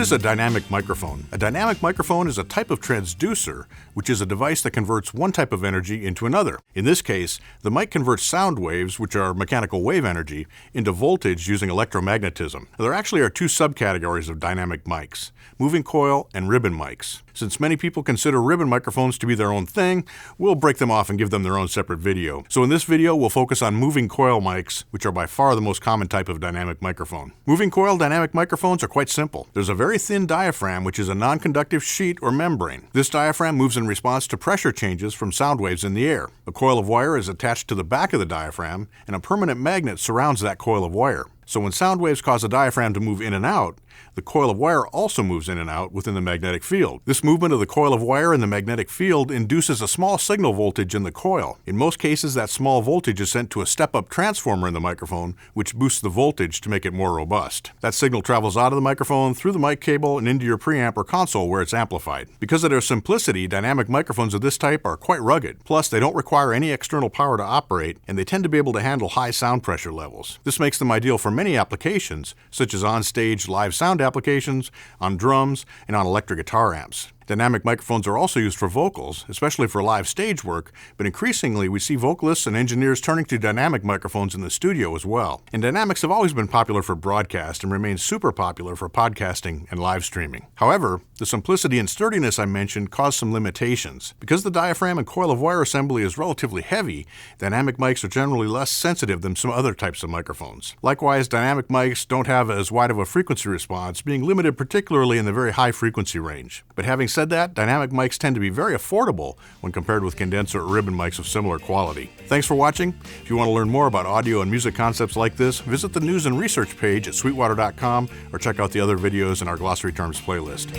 What is a dynamic microphone? A dynamic microphone is a type of transducer, which is a device that converts one type of energy into another. In this case, the mic converts sound waves, which are mechanical wave energy, into voltage using electromagnetism. Now, there actually are two subcategories of dynamic mics: moving coil and ribbon mics. Since many people consider ribbon microphones to be their own thing, we'll break them off and give them their own separate video. So in this video, we'll focus on moving coil mics, which are by far the most common type of dynamic microphone. Moving coil dynamic microphones are quite simple. There's a very thin diaphragm, which is a non-conductive sheet or membrane. This diaphragm moves in response to pressure changes from sound waves in the air. A coil of wire is attached to the back of the diaphragm, and a permanent magnet surrounds that coil of wire. So when sound waves cause the diaphragm to move in and out, the coil of wire also moves in and out within the magnetic field. This movement of the coil of wire in the magnetic field induces a small signal voltage in the coil. In most cases, that small voltage is sent to a step-up transformer in the microphone, which boosts the voltage to make it more robust. That signal travels out of the microphone, through the mic cable, and into your preamp or console where it's amplified. Because of their simplicity, dynamic microphones of this type are quite rugged. Plus, they don't require any external power to operate, and they tend to be able to handle high sound pressure levels. This makes them ideal for many applications, such as on-stage live sound applications, on drums, and on electric guitar amps. Dynamic microphones are also used for vocals, especially for live stage work, but increasingly we see vocalists and engineers turning to dynamic microphones in the studio as well. And dynamics have always been popular for broadcast and remain super popular for podcasting and live streaming. However, the simplicity and sturdiness I mentioned cause some limitations. Because the diaphragm and coil of wire assembly is relatively heavy, dynamic mics are generally less sensitive than some other types of microphones. Likewise, dynamic mics don't have as wide of a frequency response, being limited particularly in the very high frequency range. But having said that, dynamic mics tend to be very affordable when compared with condenser or ribbon mics of similar quality. Thanks for watching. If you want to learn more about audio and music concepts like this, visit the news and research page at sweetwater.com or check out the other videos in our glossary terms playlist.